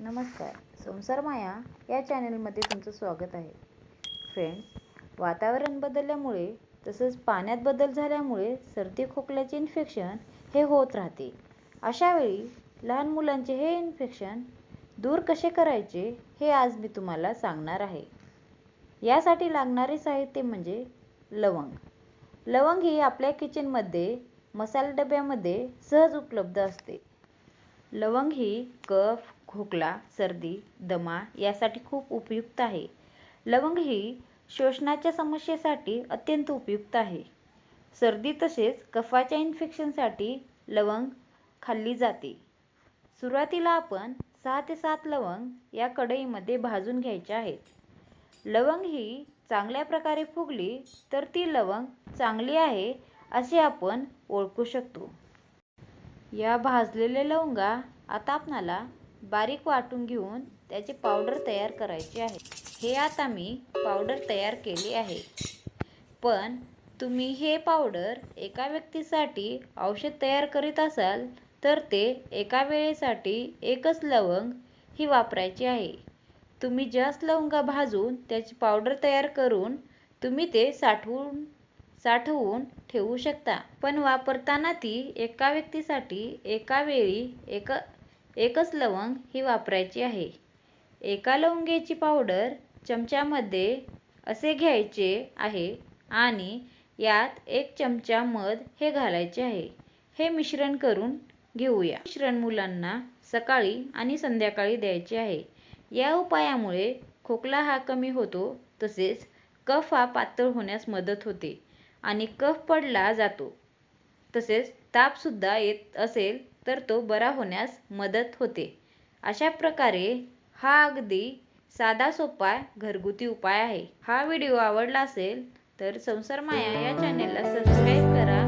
नमस्कार. संसार माया या चॅनलमध्ये तुमचं स्वागत आहे. फ्रेंड्स, वातावरण बदलल्यामुळे तसंच पाण्यात बदल झाल्यामुळे सर्दी खोकल्याचे इन्फेक्शन हे होत राहते. अशावेळी लहान मुलांचे हे इन्फेक्शन दूर कसे करायचे हे आज मी तुम्हाला सांगणार आहे. यासाठी लागणारे साहित्य म्हणजे लवंग. लवंग ही आपल्या किचनमध्ये मसाला डब्यामध्ये सहज उपलब्ध असते. लवंग ही कफ, खोकला, सर्दी, दमा यासाठी खूप उपयुक्त आहे. लवंग ही श्वसनाच्या समस्येसाठी अत्यंत उपयुक्त आहे. सर्दी तसेच कफाच्या इन्फेक्शनसाठी लवंग खाल्ली जाते. सुरुवातीला आपण 6 ते 7 लवंग या कढईमध्ये भाजून घ्यायचे आहेत. लवंग ही चांगल्या प्रकारे फुगली तर ती लवंग चांगली आहे असे आपण ओळखू शकतो. या भाजलेल्या लवंगा आता आपणाला बारीक वाटून घेऊन त्याची पावडर तयार करायची आहे. हे आता मी पावडर तयार केली आहे. पण तुम्ही हे पावडर एका व्यक्तीसाठी औषध तयार करीत असाल तर ते एका वेळेसाठी एकच लवंग ही वापरायची आहे. तुम्ही जास्त लवंगा भाजून त्याची पावडर तयार करून तुम्ही ते साठवून ठेवू शकता. पण वापरताना ती एका व्यक्तीसाठी एका वेळी एकच लवंग ही वापरायची आहे. एका लवंगेची पावडर चमच्यामध्ये असे घ्यायचे आहे आणि यात 1 चमचा मध हे घालायचे आहे. हे मिश्रण करून घेऊया. मिश्रण मुलांना सकाळी आणि संध्याकाळी द्यायचे आहे. या उपायामुळे खोकला हा कमी होतो तसेच कफ हा पातळ होण्यास मदत होते आणि कफ पडला जातो. तसेच ताप सुद्धा येत असेल तर तो बरा होण्यास मदत होते. अशा प्रकारे हा अगदी साधा सोपा घरगुती उपाय आहे. हा व्हिडिओ आवडला असेल तर संसार माया या चॅनेलला सबस्क्राईब करा.